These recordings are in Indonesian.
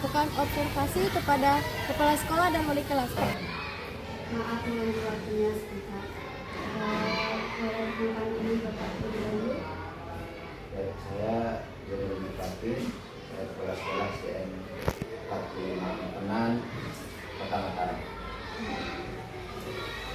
melakukan observasi kepada kepala sekolah dan wali kelas. Maaf mengganggu waktunya sebentar. Boleh tentang ini Bapak dulu. Baik, saya Jodoh Bupati, saya kepala sekolah CN 45 Penan, Kota Mataram.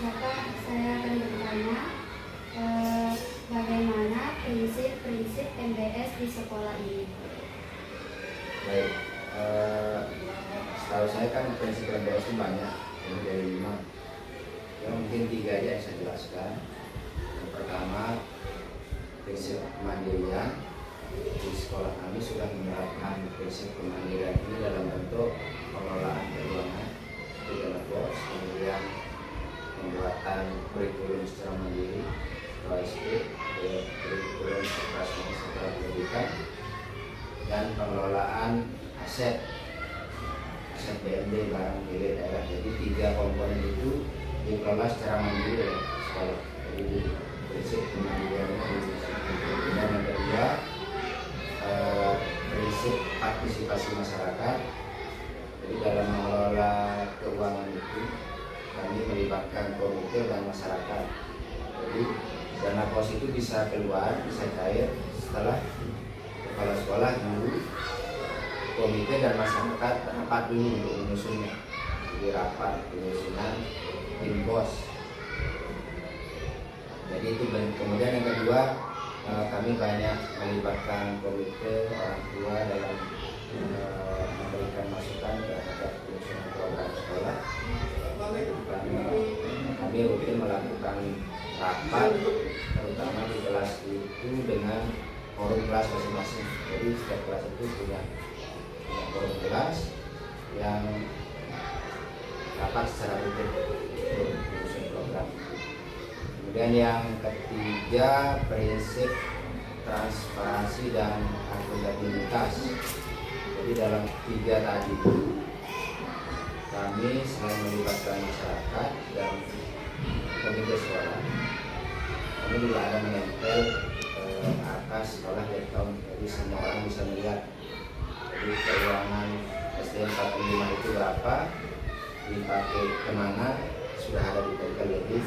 Bapak, saya akan bertanya bagaimana prinsip-prinsip MBS di sekolah ini. Baik, setahu saya kan prinsip MBS itu banyak, ini dari 5. Ya, mungkin 3 aja yang saya jelaskan. Yang pertama, prinsip kemandirian. Di sekolah kami sudah menerapkan prinsip kemandirian ini dalam bentuk pengelolaan keuangan di dalam bos, kemudian pembuatan kurikulum secara mandiri, OSP, kurikulum operasional secara pendidikan, dan pengelolaan aset BMD barang milik daerah. Jadi 3 komponen itu dikelola secara mandiri oleh sekolah. Jadi prinsip kemandirian itu. Dan yang kedua, prinsip partisipasi masyarakat. Jadi dalam mengelola keuangan itu kami melibatkan komite dan masyarakat. Jadi dana pos itu bisa keluar, bisa cair setelah kepala sekolah, guru, komite dan masyarakat rapat dulu untuk menyusunnya. Jadi rapat penyusunan tim bos. Jadi itu. Kemudian yang kedua, kami banyak melibatkan komite orang tua dalam memberikan masukan terhadap penyusunan program sekolah. Kami rutin melakukan rapat, terutama di kelas itu dengan forum kelas masing-masing. Jadi setiap kelas itu punya forum kelas yang rapat secara rutin untuk menyusun program. Kemudian yang ketiga, prinsip transparansi dan akuntabilitas. Jadi dalam 3 tadi itu kami selain melibatkan masyarakat dan komite sekolah, kami juga ada menempel atas sekolah dari tahun, jadi semua orang bisa melihat. Jadi keuangan SDN 45 itu berapa, dipakai kemana, sudah ada ditempel. Jadi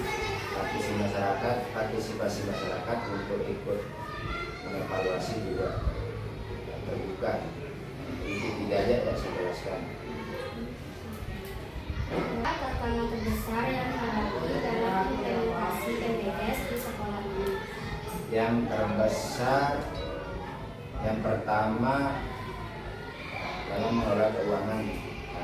partisipasi masyarakat untuk ikut mengevaluasi juga terbuka. Itu 3 aja yang saya jelaskan. Apa tantangan terbesar yang dihadapi dalam implementasi MBS di sekolah ini? Yang terbesar, yang pertama, dalam mengelola keuangan.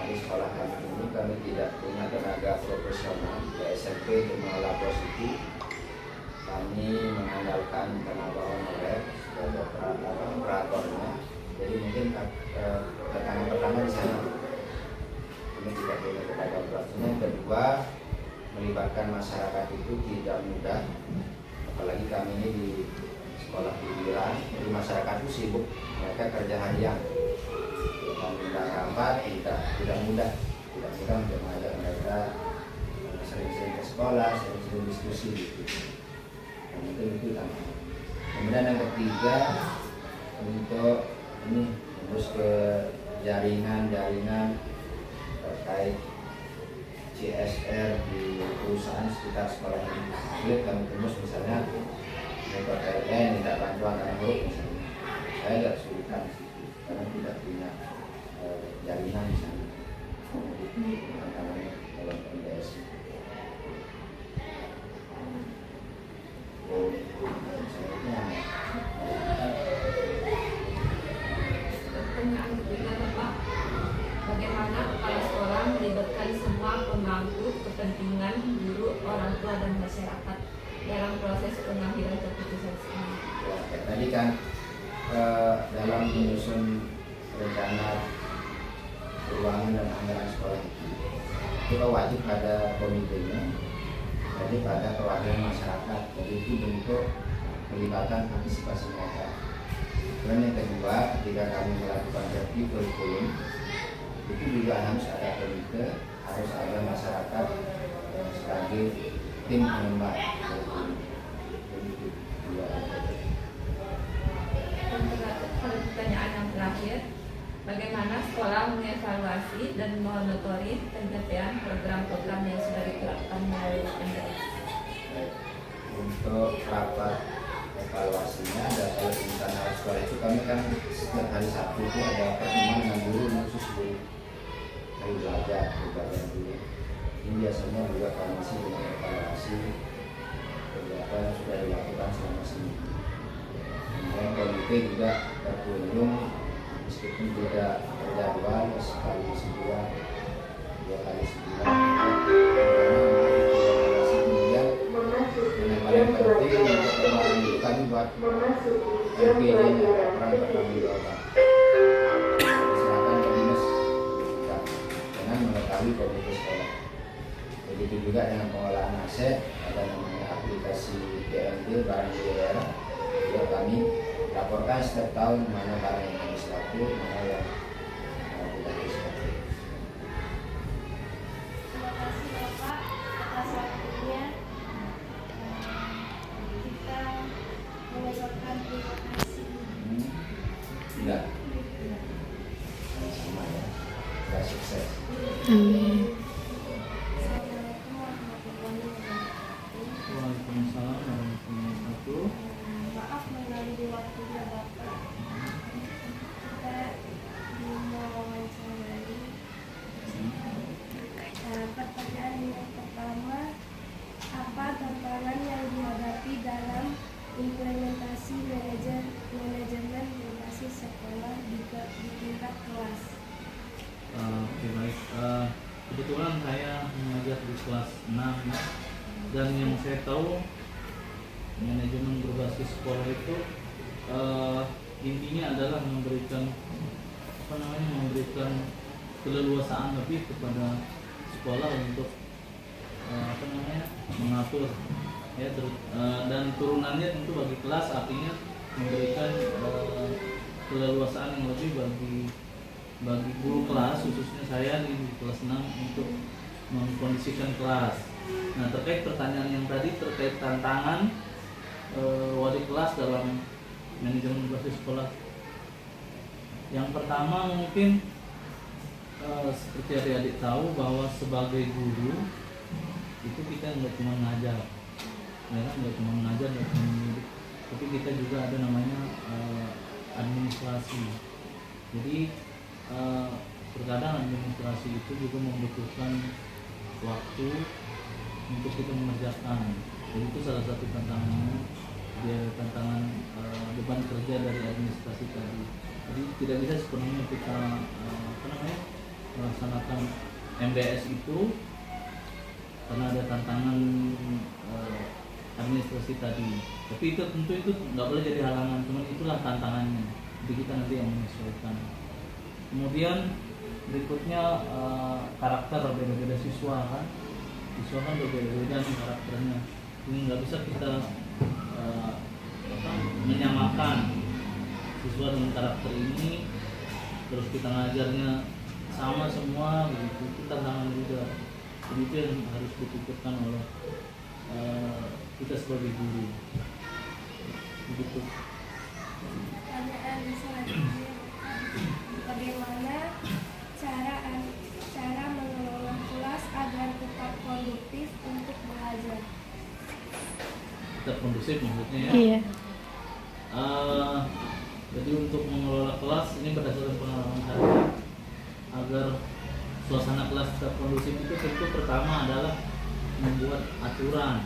Di sekolah kami ini kami tidak punya tenaga profesional di SMP untuk mengelola pos itu. Kami mengandalkan tenaga honorer sebagai operatornya. Jadi mungkin tantangan pertama di sana. Kami tidak punya tenaga operatornya. Yang kedua, melibatkan masyarakat itu tidak mudah. Apalagi kami ini di sekolah pinggiran, jadi masyarakat itu sibuk, mereka kerja harian. Tidak rapat, tidak mudah untuk mengajak mereka sering-sering ke sekolah, sering-sering diskusi gitu. Dan itu tantangan. Kemudian yang ketiga, untuk ini terus ke jaringan terkait CSR di perusahaan sekitar sekolah ini. Sulit kami tembus, misalnya mereka PLN minta bantuan anak huruf misalnya. Saya agak kesulitan karena tidak punya jaringan di sana. Itu tantangannya dalam MBS. Pertanyaan ketiga, Bapak, bagaimana kepala sekolah melibatkan semua pemangku kepentingan guru, orang tua dan masyarakat dalam proses pengambilan keputusan ini? Ya, tadi kan dalam menyusun rencana keuangan dan anggaran sekolah itu wajib pada komitenya, jadi pada perwakilan masyarakat. Jadi itu bentuk pelibatan partisipasi mereka. Dan yang kedua, ketika kami melakukan review kurikulum, itu juga harus ada komite, harus ada masyarakat sebagai tim pengembang kurikulum. Jadi itu dua. Pertanyaan yang terakhir, bagaimana sekolah mengevaluasi dan memonitoring pencapaian program-program yang sudah diterapkan melalui MBS. Untuk rapat evaluasinya ada kalau di internal sekolah itu kami kan setiap hari Sabtu itu ada pertemuan dengan guru khusus guru hari belajar guru. Ini biasanya juga kami masih dengan evaluasi beberapa yang sudah dilakukan selama seminggu. Kemudian komite juga berkunjung meskipun tidak terjadwal sekali sebulan, 2 kali sebulan. Kemudian yang paling penting untuk kemarin itu kami buat LPD-nya orang bertanggung jawab. Silakan ke dinas dengan mengetahui komite sekolah. Begitu juga dengan pengolahan aset, ada namanya aplikasi PMD barang di daerah. Ya, kami laporkan setiap tahun mana barang yang habis laku, mana yang tidak habis laku. Terima kasih Bapak atas waktunya. Kita mengucapkan terima kasih. Tidak. Sama ya. Kita sukses. Amin. Assalamualaikum warahmatullahi wabarakatuh. Waalaikumsalam warahmatullahi wabarakatuh. Maaf mengganggu waktunya Bapak. Kita mau wawancarai. Pertanyaan yang pertama, apa tantangan yang dihadapi dalam implementasi manajemen berbasis sekolah di tingkat kelas? Oke, baik. Kebetulan saya mengajar di kelas 6 ya. Dan yang saya tahu manajemen berbasis sekolah itu intinya adalah memberikan keleluasaan lebih kepada sekolah untuk mengatur ya dan turunannya tentu bagi kelas, artinya memberikan keleluasaan yang lebih bagi guru kelas, khususnya saya di kelas 6 untuk mengkondisikan kelas. Nah, terkait pertanyaan yang tadi terkait tantangan wali kelas dalam manajemen berbasis sekolah, yang pertama mungkin seperti adik-adik tahu bahwa sebagai guru itu kita nggak cuma ngajar, ya kan, nggak cuma mengajar, nggak cuma mendidik, tapi kita juga ada namanya administrasi. Jadi terkadang administrasi itu juga membutuhkan waktu untuk kita mengerjakan. Jadi itu salah satu tantangannya, dia tantangan beban kerja dari administrasi tadi. Jadi tidak bisa sepenuhnya kita melaksanakan MBS itu karena ada tantangan administrasi tadi. Tapi itu tentu itu nggak boleh jadi halangan, cuman itulah tantangannya. Jadi kita nanti yang menyesuaikan. Kemudian berikutnya karakter beda-beda siswa kan. Siswa kan berbeda-beda nih karakternya. Ini nggak bisa kita menyamakan siswa dengan karakter ini terus kita ngajarnya sama semua begitu, itu tantangan juga. Jadi itu yang harus dipikirkan oleh kita sebagai guru. Begitu. Pertanyaan selanjutnya, bagaimana cara mengelola kelas agar tetap konduktif untuk belajar? Tetap kondusif maksudnya ya. Iya. Jadi untuk mengelola kelas ini berdasarkan pengalaman saya, agar suasana kelas tetap kondusif itu tentu pertama adalah membuat aturan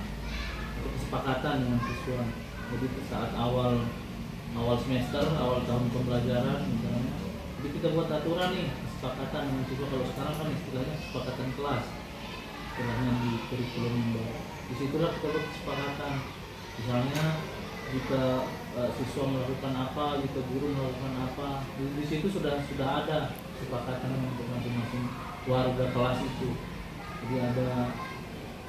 atau kesepakatan dengan siswa. Jadi saat awal semester, awal tahun pembelajaran misalnya, jadi kita buat aturan nih, kesepakatan dengan siswa. Kalau sekarang kan istilahnya kesepakatan kelas, istilahnya di kurikulum yang baru. Disitulah kita buat kesepakatan. Misalnya jika siswa melakukan apa, jika guru melakukan apa, di situ sudah ada kesepakatan untuk masing-masing warga kelas itu. Jadi ada,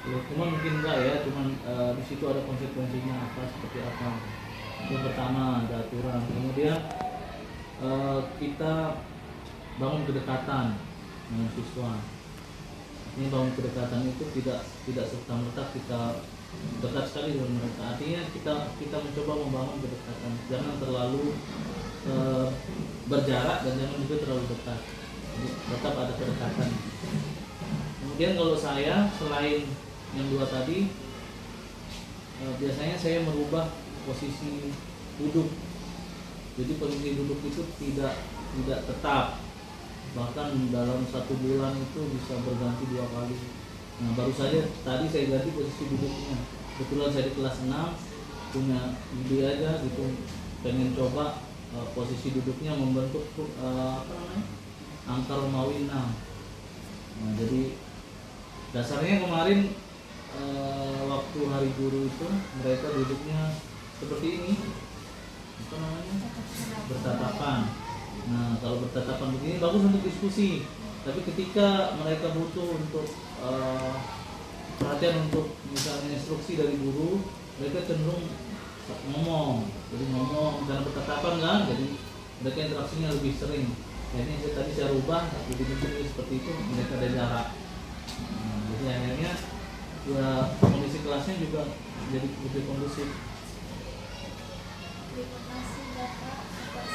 cuma mungkin enggak ya, cuman di situ ada konsekuensinya apa, seperti apa. Yang pertama ada aturan. Kemudian kita bangun kedekatan dengan siswa. Ini bangun kedekatan itu tidak serta-merta kita dekat sekali dengan mereka. Artinya kita mencoba membangun kedekatan. Jangan terlalu berjarak dan jangan juga terlalu dekat. Jadi tetap ada kedekatan. Kemudian kalau saya selain yang dua tadi, biasanya saya merubah posisi duduk. Jadi posisi duduk itu tidak tetap, bahkan dalam 1 bulan itu bisa berganti 2 kali. Nah, baru saja tadi saya ganti posisi duduknya. Kebetulan saya di kelas 6 punya ide aja gitu, pengen coba posisi duduknya membentuk angka Romawi 6. Nah, jadi dasarnya kemarin waktu hari guru itu mereka duduknya seperti ini, bertatapan. Nah, kalau bertatapan begini bagus untuk diskusi, tapi ketika mereka butuh untuk perhatian untuk misalnya instruksi dari guru, mereka cenderung ngomong. Jadi ngomong karena bertatapan kan, jadi mereka interaksinya lebih sering. Nah, ini tadi saya rubah, jadi begini seperti itu, mereka ada jarak. Nah, jadi akhirnya ya kondisi kelasnya juga jadi lebih kondusif. Terima kasih Bapak atas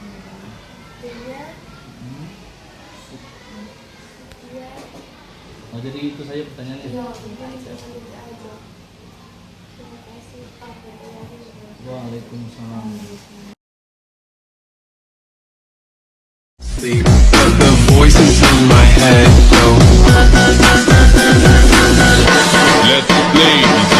waktunya. Ya, Oh, jadi itu saja pertanyaannya. iya, bukan cuma aja. Terima kasih Pak. Waalaikumsalam. Sleep, but the voices in my head go. Let the flames